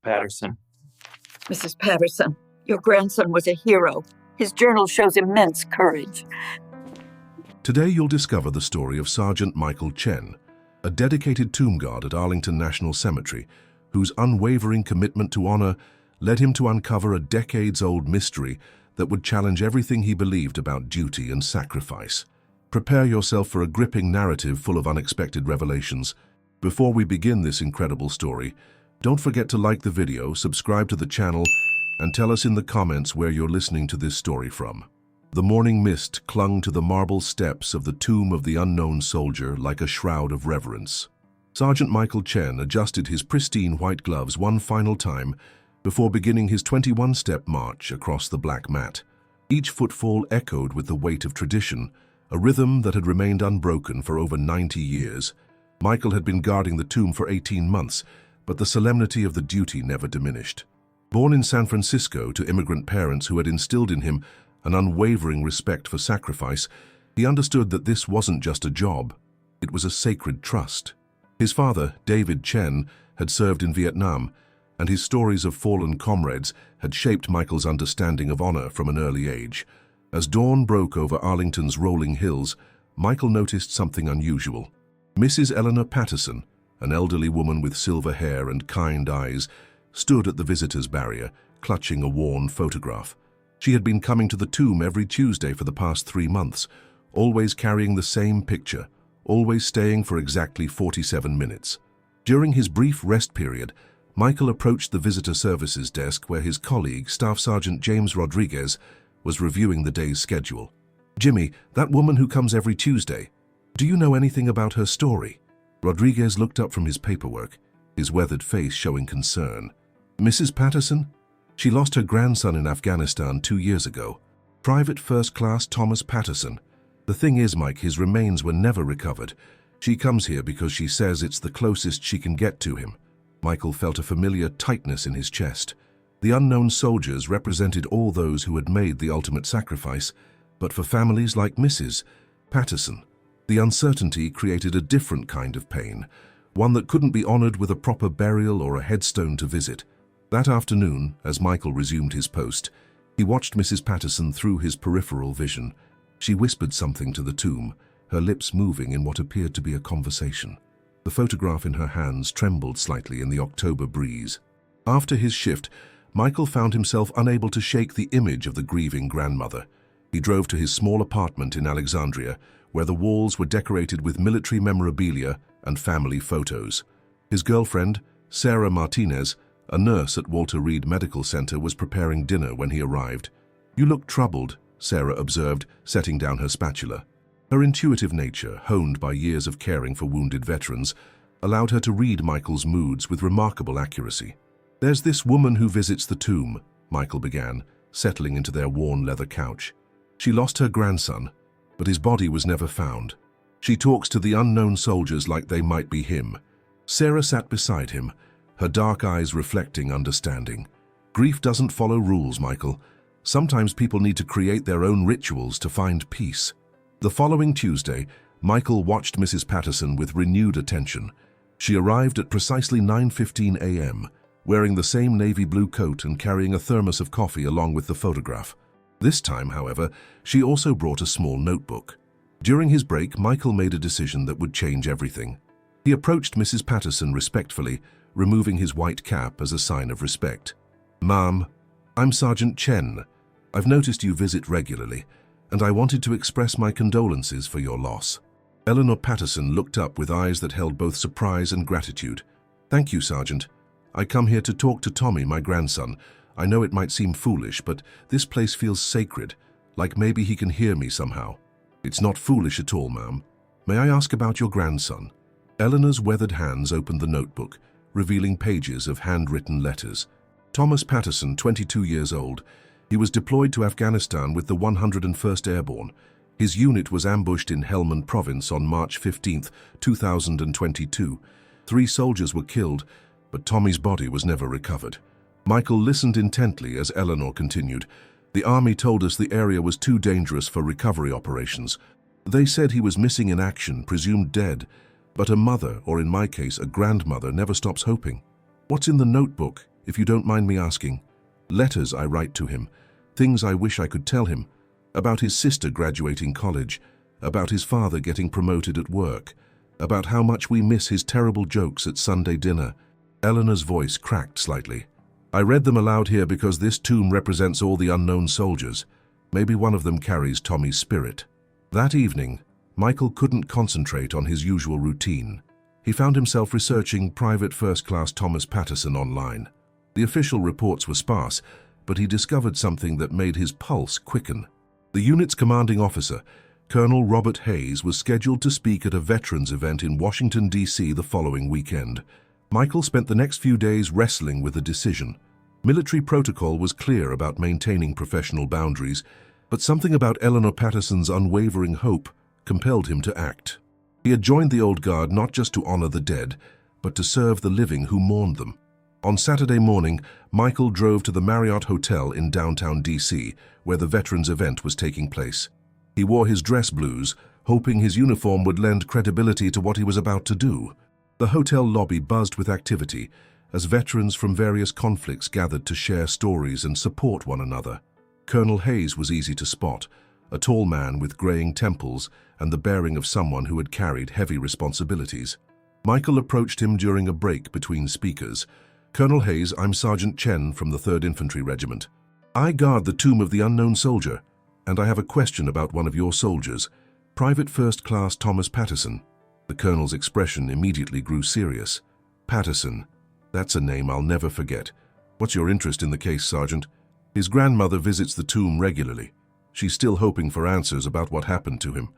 Patterson. Mrs. Patterson, your grandson was a hero. His journal shows immense courage. Today you'll discover the story of Sergeant Michael Chen, a dedicated tomb guard at Arlington National Cemetery, whose unwavering commitment to honor led him to uncover a decades-old mystery that would challenge everything he believed about duty and sacrifice. Prepare yourself for a gripping narrative full of unexpected revelations. Before we begin this incredible story, don't forget to like the video, subscribe to the channel, and tell us in the comments where you're listening to this story from. The morning mist clung to the marble steps of the tomb of the unknown soldier like a shroud of reverence. Sergeant Michael Chen adjusted his pristine white gloves one final time before beginning his 21-step march across the black mat. Each footfall echoed with the weight of tradition, a rhythm that had remained unbroken for over 90 years. Michael had been guarding the tomb for 18 months, but the solemnity of the duty never diminished. Born in San Francisco to immigrant parents who had instilled in him an unwavering respect for sacrifice, he understood that this wasn't just a job, it was a sacred trust. His father, David Chen, had served in Vietnam, and his stories of fallen comrades had shaped Michael's understanding of honor from an early age. As dawn broke over Arlington's rolling hills, Michael noticed something unusual. Mrs. Eleanor Patterson, an elderly woman with silver hair and kind eyes, stood at the visitor's barrier, clutching a worn photograph. She had been coming to the tomb every Tuesday for the past 3 months, always carrying the same picture, always staying for exactly 47 minutes. During his brief rest period, Michael approached the visitor services desk where his colleague, Staff Sergeant James Rodriguez, was reviewing the day's schedule. "Jimmy, that woman who comes every Tuesday, do you know anything about her story?" Rodriguez looked up from his paperwork, his weathered face showing concern. "Mrs. Patterson? She lost her grandson in Afghanistan 2 years ago. Private First Class Thomas Patterson. The thing is, Mike, his remains were never recovered. She comes here because she says it's the closest she can get to him." Michael felt a familiar tightness in his chest. The unknown soldiers represented all those who had made the ultimate sacrifice, but for families like Mrs. Patterson, the uncertainty created a different kind of pain, one that couldn't be honored with a proper burial or a headstone to visit. That afternoon, as Michael resumed his post, he watched Mrs. Patterson through his peripheral vision. She whispered something to the tomb, her lips moving in what appeared to be a conversation. The photograph in her hands trembled slightly in the October breeze. After his shift, Michael found himself unable to shake the image of the grieving grandmother. He drove to his small apartment in Alexandria, where the walls were decorated with military memorabilia and family photos. His girlfriend, Sarah Martinez, a nurse at Walter Reed Medical Center, was preparing dinner when he arrived. "You look troubled," Sarah observed, setting down her spatula. Her intuitive nature, honed by years of caring for wounded veterans, allowed her to read Michael's moods with remarkable accuracy. "There's this woman who visits the tomb," Michael began, settling into their worn leather couch. "She lost her grandson, but his body was never found. She talks to the unknown soldiers like they might be him." Sarah sat beside him, her dark eyes reflecting understanding. "Grief doesn't follow rules, Michael. Sometimes people need to create their own rituals to find peace." The following Tuesday, Michael watched Mrs. Patterson with renewed attention. She arrived at precisely 9:15 a.m., wearing the same navy blue coat and carrying a thermos of coffee along with the photograph. This time, however, she also brought a small notebook. During his break, Michael made a decision that would change everything. He approached Mrs. Patterson respectfully, removing his white cap as a sign of respect. "Ma'am, I'm Sergeant Chen. I've noticed you visit regularly, and I wanted to express my condolences for your loss." Eleanor Patterson looked up with eyes that held both surprise and gratitude. "Thank you, Sergeant. I come here to talk to Tommy, my grandson. I know it might seem foolish, but this place feels sacred, like maybe he can hear me somehow." "It's not foolish at all, ma'am. May I ask about your grandson?" Eleanor's weathered hands opened the notebook, revealing pages of handwritten letters. "Thomas Patterson, 22 years old. He was deployed to Afghanistan with the 101st Airborne. His unit was ambushed in Helmand Province on March 15, 2022. 3 soldiers were killed, but Tommy's body was never recovered." Michael listened intently as Eleanor continued. "The Army told us the area was too dangerous for recovery operations. They said he was missing in action, presumed dead, but a mother, or in my case, a grandmother, never stops hoping." "What's in the notebook?" if you don't mind me asking. Letters I write to him, things I wish I could tell him, about his sister graduating college, about his father getting promoted at work, about how much we miss his terrible jokes at Sunday dinner." Eleanor's voice cracked slightly. "I read them aloud here because this tomb represents all the unknown soldiers. Maybe one of them carries Tommy's spirit." That evening, Michael couldn't concentrate on his usual routine. He found himself researching Private First Class Thomas Patterson online. The official reports were sparse, but he discovered something that made his pulse quicken. The unit's commanding officer, Colonel Robert Hayes, was scheduled to speak at a veterans event in Washington, D.C. the following weekend. Michael spent the next few days wrestling with a decision. Military protocol was clear about maintaining professional boundaries, but something about Eleanor Patterson's unwavering hope compelled him to act. He had joined the old guard not just to honor the dead, but to serve the living who mourned them. On Saturday morning, Michael drove to the Marriott Hotel in downtown D.C., where the veterans event was taking place. He wore his dress blues, hoping his uniform would lend credibility to what he was about to do. The hotel lobby buzzed with activity as veterans from various conflicts gathered to share stories and support one another. Colonel Hayes was easy to spot, a tall man with graying temples and the bearing of someone who had carried heavy responsibilities. Michael approached him during a break between speakers. "Colonel Hayes, I'm Sergeant Chen from the 3rd Infantry Regiment. I guard the tomb of the unknown soldier, and I have a question about one of your soldiers, Private First Class Thomas Patterson." The colonel's expression immediately grew serious. "Patterson, that's a name I'll never forget. What's your interest in the case, Sergeant?" "His grandmother visits the tomb regularly. She's still hoping for answers about what happened to him.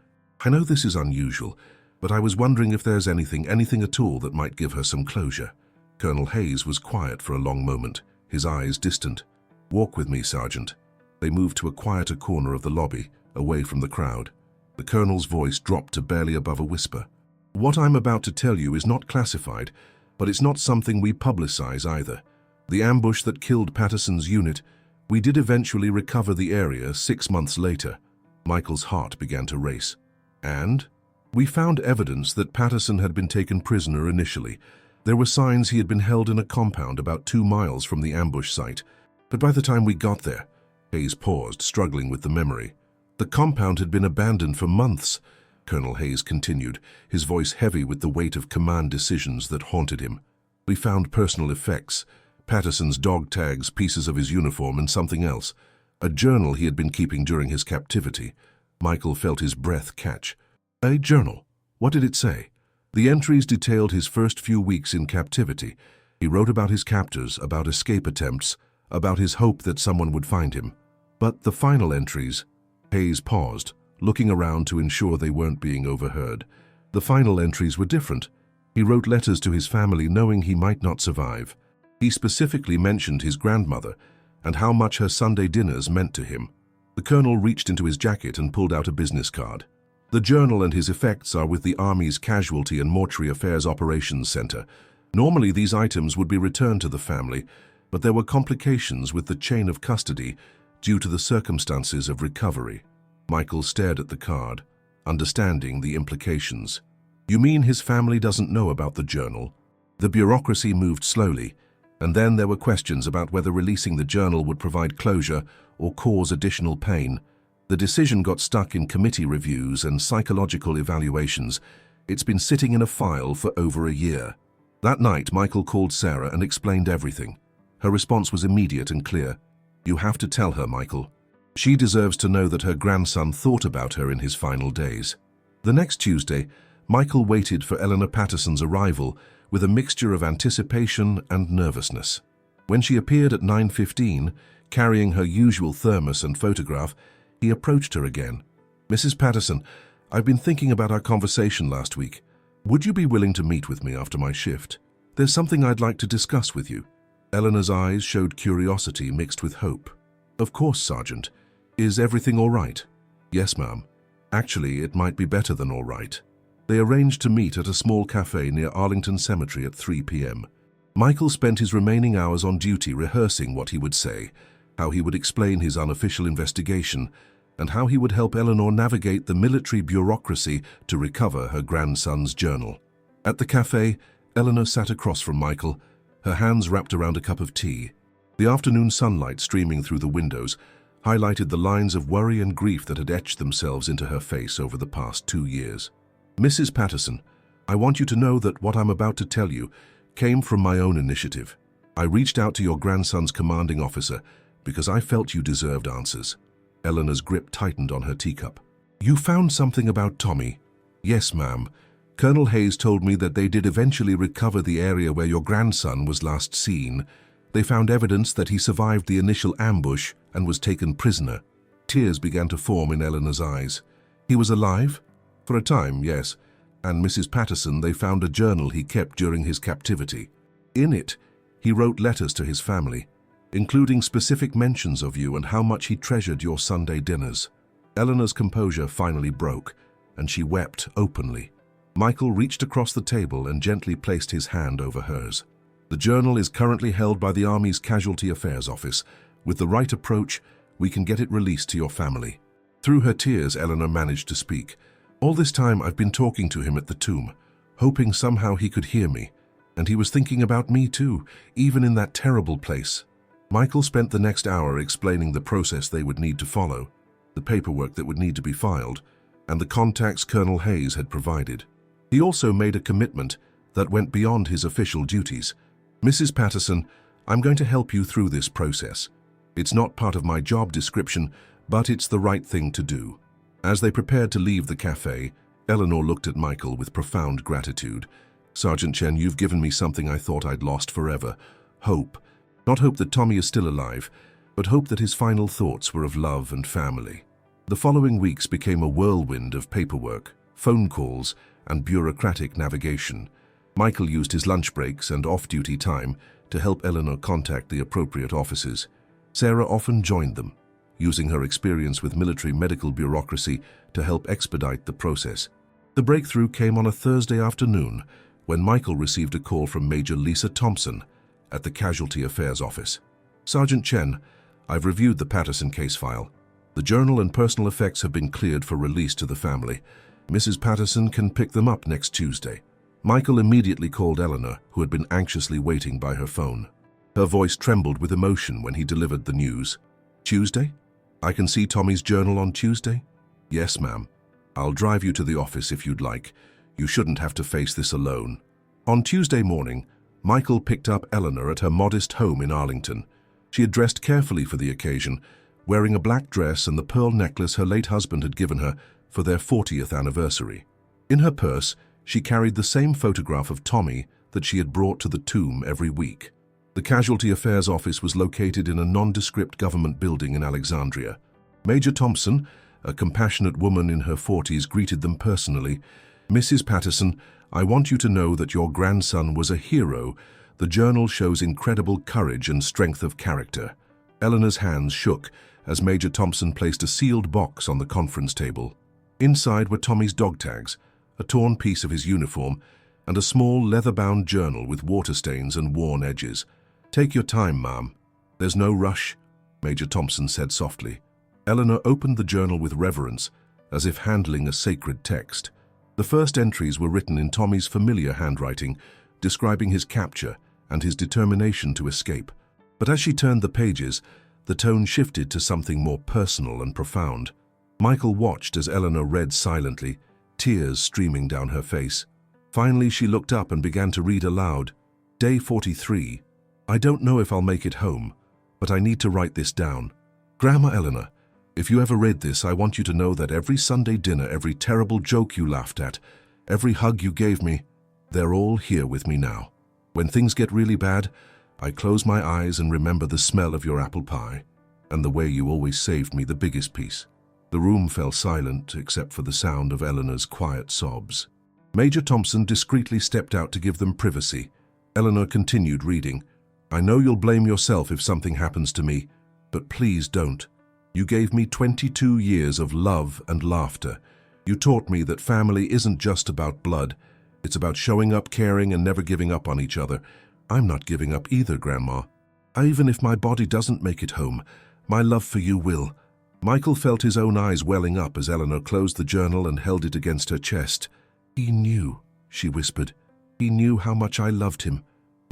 I know this is unusual, but I was wondering if there's anything at all that might give her some closure." Colonel Hayes was quiet for a long moment, his eyes distant. "Walk with me, Sergeant." They moved to a quieter corner of the lobby, away from the crowd. The colonel's voice dropped to barely above a whisper. "What I'm about to tell you is not classified, but it's not something we publicize either. The ambush that killed Patterson's unit, we did eventually recover the area 6 months later." Michael's heart began to race. "And? We found evidence that Patterson had been taken prisoner initially. There were signs he had been held in a compound about 2 miles from the ambush site. But by the time we got there," Hayes paused, struggling with the memory. "The compound had been abandoned for months," Colonel Hayes continued, his voice heavy with the weight of command decisions that haunted him. "We found personal effects, Patterson's dog tags, pieces of his uniform, and something else. A journal he had been keeping during his captivity." Michael felt his breath catch. "A journal? What did it say?" "The entries detailed his first few weeks in captivity. He wrote about his captors, about escape attempts, about his hope that someone would find him. But the final entries—" Hayes paused, looking around to ensure they weren't being overheard. "The final entries were different. He wrote letters to his family knowing he might not survive. He specifically mentioned his grandmother and how much her Sunday dinners meant to him." The colonel reached into his jacket and pulled out a business card. "The journal and his effects are with the Army's Casualty and Mortuary Affairs Operations Center. Normally these items would be returned to the family, but there were complications with the chain of custody due to the circumstances of recovery." Michael stared at the card, understanding the implications. "You mean his family doesn't know about the journal?" The bureaucracy moved slowly, and then there were questions about whether releasing the journal would provide closure or cause additional pain. The decision got stuck in committee reviews and psychological evaluations. It's been sitting in a file for over a year. That night, Michael called Sarah and explained everything. Her response was immediate and clear. "You have to tell her, Michael. She deserves to know that her grandson thought about her in his final days." The next Tuesday, Michael waited for Eleanor Patterson's arrival with a mixture of anticipation and nervousness. When she appeared at 9:15, carrying her usual thermos and photograph, he approached her again. "Mrs. Patterson, I've been thinking about our conversation last week. Would you be willing to meet with me after my shift? There's something I'd like to discuss with you." Eleanor's eyes showed curiosity mixed with hope. "Of course, Sergeant. Is everything all right?" "Yes, ma'am. Actually, it might be better than all right." They arranged to meet at a small cafe near Arlington Cemetery at 3 p.m. Michael spent his remaining hours on duty rehearsing what he would say, how he would explain his unofficial investigation, and how he would help Eleanor navigate the military bureaucracy to recover her grandson's journal. At the cafe, Eleanor sat across from Michael, her hands wrapped around a cup of tea. The afternoon sunlight streaming through the windows highlighted the lines of worry and grief that had etched themselves into her face over the past 2 years. "Mrs. Patterson, I want you to know that what I'm about to tell you came from my own initiative. I reached out to your grandson's commanding officer because I felt you deserved answers." Eleanor's grip tightened on her teacup. "You found something about Tommy?" "Yes, ma'am. Colonel Hayes told me that they did eventually recover the area where your grandson was last seen. They found evidence that he survived the initial ambush and was taken prisoner." Tears began to form in Eleanor's eyes. "He was alive?" "For a time, yes. And Mrs. Patterson, they found a journal he kept during his captivity. In it, he wrote letters to his family, including specific mentions of you and how much he treasured your Sunday dinners." Eleanor's composure finally broke, and she wept openly. Michael reached across the table and gently placed his hand over hers. "The journal is currently held by the Army's Casualty Affairs Office. With the right approach, we can get it released to your family." Through her tears, Eleanor managed to speak. "All this time I've been talking to him at the tomb, hoping somehow he could hear me. And he was thinking about me too, even in that terrible place." Michael spent the next hour explaining the process they would need to follow, the paperwork that would need to be filed, and the contacts Colonel Hayes had provided. He also made a commitment that went beyond his official duties. "Mrs. Patterson, I'm going to help you through this process. It's not part of my job description, but it's the right thing to do." As they prepared to leave the cafe, Eleanor looked at Michael with profound gratitude. "Sergeant Chen, you've given me something I thought I'd lost forever. Hope. Not hope that Tommy is still alive, but hope that his final thoughts were of love and family." The following weeks became a whirlwind of paperwork, phone calls, and bureaucratic navigation. Michael used his lunch breaks and off-duty time to help Eleanor contact the appropriate offices. Sarah often joined them, using her experience with military medical bureaucracy to help expedite the process. The breakthrough came on a Thursday afternoon when Michael received a call from Major Lisa Thompson at the Casualty Affairs Office. "Sergeant Chen, I've reviewed the Patterson case file. The journal and personal effects have been cleared for release to the family. Mrs. Patterson can pick them up next Tuesday." Michael immediately called Eleanor, who had been anxiously waiting by her phone. Her voice trembled with emotion when he delivered the news. "Tuesday? I can see Tommy's journal on Tuesday?" "Yes, ma'am. I'll drive you to the office if you'd like. You shouldn't have to face this alone." On Tuesday morning, Michael picked up Eleanor at her modest home in Arlington. She had dressed carefully for the occasion, wearing a black dress and the pearl necklace her late husband had given her for their 40th anniversary. In her purse, she carried the same photograph of Tommy that she had brought to the tomb every week. The Casualty Affairs Office was located in a nondescript government building in Alexandria. Major Thompson, a compassionate woman in her 40s, greeted them personally. "Mrs. Patterson, I want you to know that your grandson was a hero. The journal shows incredible courage and strength of character." Eleanor's hands shook as Major Thompson placed a sealed box on the conference table. Inside were Tommy's dog tags, a torn piece of his uniform, and a small leather-bound journal with water stains and worn edges. "Take your time, ma'am. There's no rush," Major Thompson said softly. Eleanor opened the journal with reverence, as if handling a sacred text. The first entries were written in Tommy's familiar handwriting, describing his capture and his determination to escape. But as she turned the pages, the tone shifted to something more personal and profound. Michael watched as Eleanor read silently, tears streaming down her face. Finally, she looked up and began to read aloud. "Day 43. I don't know if I'll make it home, but I need to write this down. Grandma Eleanor, if you ever read this, I want you to know that every Sunday dinner, every terrible joke you laughed at, every hug you gave me, they're all here with me now. When things get really bad, I close my eyes and remember the smell of your apple pie and the way you always saved me the biggest piece." The room fell silent except for the sound of Eleanor's quiet sobs. Major Thompson discreetly stepped out to give them privacy. Eleanor continued reading. "I know you'll blame yourself if something happens to me, but please don't. You gave me 22 years of love and laughter. You taught me that family isn't just about blood. It's about showing up, caring, and never giving up on each other. I'm not giving up either, Grandma. Even if my body doesn't make it home, my love for you will." Michael felt his own eyes welling up as Eleanor closed the journal and held it against her chest. "He knew," she whispered. "He knew how much I loved him,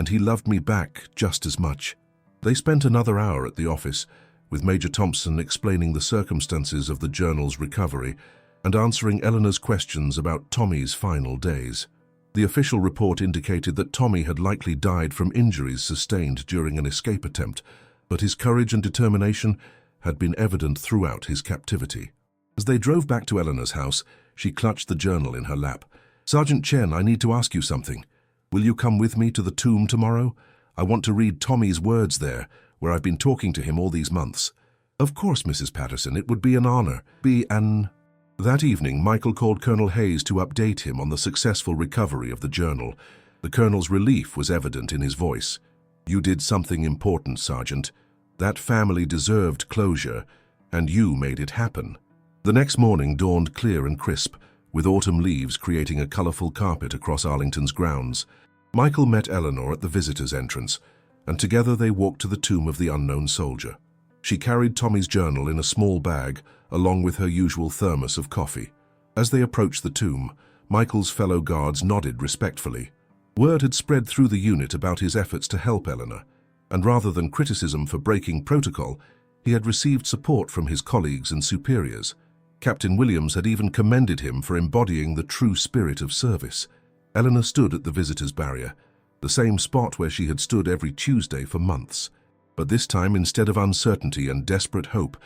and he loved me back just as much. They spent another hour at the office, with Major Thompson explaining the circumstances of the journal's recovery and answering Eleanor's questions about Tommy's final days. The official report indicated that Tommy had likely died from injuries sustained during an escape attempt, but his courage and determination had been evident throughout his captivity. As they drove back to Eleanor's house, she clutched the journal in her lap. "Sergeant Chen, I need to ask you something. Will you come with me to the tomb tomorrow? I want to read Tommy's words there, where I've been talking to him all these months." "Of course, Mrs. Patterson, it would be an honor. That evening, Michael called Colonel Hayes to update him on the successful recovery of the journal. The colonel's relief was evident in his voice. "You did something important, Sergeant. That family deserved closure, and you made it happen." The next morning dawned clear and crisp, with autumn leaves creating a colorful carpet across Arlington's grounds. Michael met Eleanor at the visitor's entrance, and together they walked to the tomb of the unknown soldier. She carried Tommy's journal in a small bag, along with her usual thermos of coffee. As they approached the tomb, Michael's fellow guards nodded respectfully. Word had spread through the unit about his efforts to help Eleanor, and rather than criticism for breaking protocol, he had received support from his colleagues and superiors. Captain Williams had even commended him for embodying the true spirit of service. Eleanor stood at the visitor's barrier, the same spot where she had stood every Tuesday for months. But this time, instead of uncertainty and desperate hope,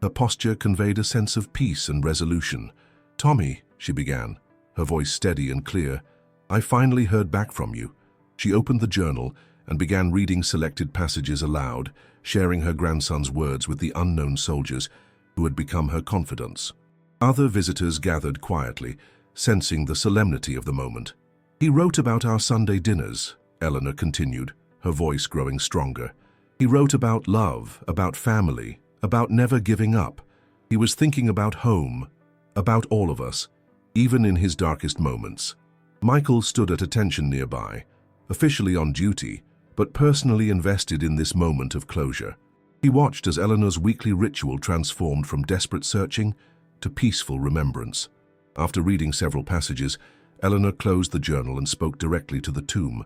her posture conveyed a sense of peace and resolution. "Tommy," she began, her voice steady and clear, "I finally heard back from you." She opened the journal and began reading selected passages aloud, sharing her grandson's words with the unknown soldiers who had become her confidants. Other visitors gathered quietly, sensing the solemnity of the moment. "He wrote about our Sunday dinners," Eleanor continued, her voice growing stronger. "He wrote about love, about family, about never giving up. He was thinking about home, about all of us, even in his darkest moments." Michael stood at attention nearby, officially on duty, but personally invested in this moment of closure. He watched as Eleanor's weekly ritual transformed from desperate searching to peaceful remembrance. After reading several passages, Eleanor closed the journal and spoke directly to the tomb.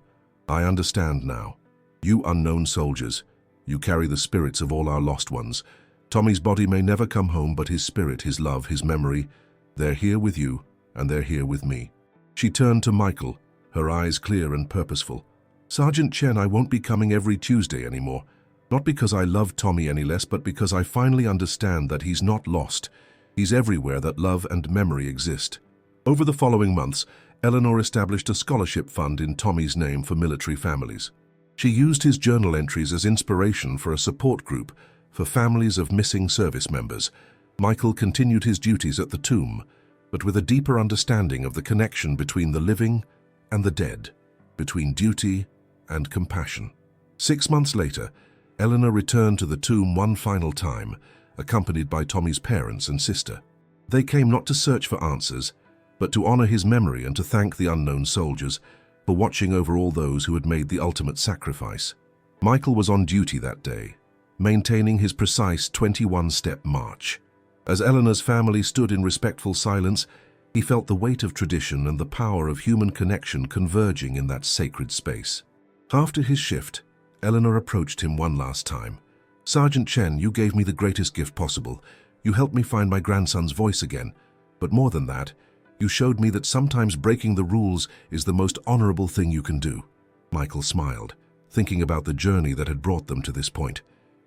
"I understand now. You unknown soldiers, you carry the spirits of all our lost ones. Tommy's body may never come home, but his spirit, his love, his memory, they're here with you, and they're here with me." She turned to Michael, her eyes clear and purposeful. "Sergeant Chen, I won't be coming every Tuesday anymore. Not because I love Tommy any less, but because I finally understand that he's not lost. He's everywhere that love and memory exist." Over the following months, Eleanor established a scholarship fund in Tommy's name for military families. She used his journal entries as inspiration for a support group for families of missing service members. Michael continued his duties at the tomb, but with a deeper understanding of the connection between the living and the dead, between duty and compassion. 6 months later, Eleanor returned to the tomb one final time, accompanied by Tommy's parents and sister. They came not to search for answers, but to honor his memory and to thank the unknown soldiers for watching over all those who had made the ultimate sacrifice. Michael was on duty that day, maintaining his precise 21-step march. As Eleanor's family stood in respectful silence, he felt the weight of tradition and the power of human connection converging in that sacred space. After his shift, Eleanor approached him one last time. "Sergeant Chen, you gave me the greatest gift possible. You helped me find my grandson's voice again. But more than that, you showed me that sometimes breaking the rules is the most honorable thing you can do." Michael smiled, thinking about the journey that had brought them to this point.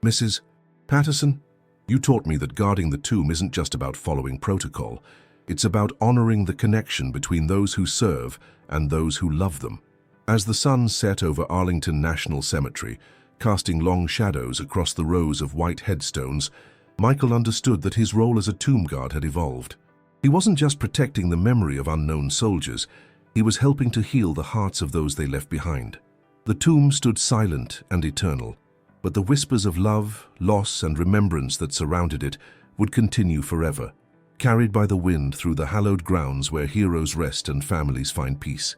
"Mrs. Patterson, you taught me that guarding the tomb isn't just about following protocol. It's about honoring the connection between those who serve and those who love them." As the sun set over Arlington National Cemetery, casting long shadows across the rows of white headstones, Michael understood that his role as a tomb guard had evolved. He wasn't just protecting the memory of unknown soldiers, he was helping to heal the hearts of those they left behind. The tomb stood silent and eternal, but the whispers of love, loss, and remembrance that surrounded it would continue forever, carried by the wind through the hallowed grounds where heroes rest and families find peace.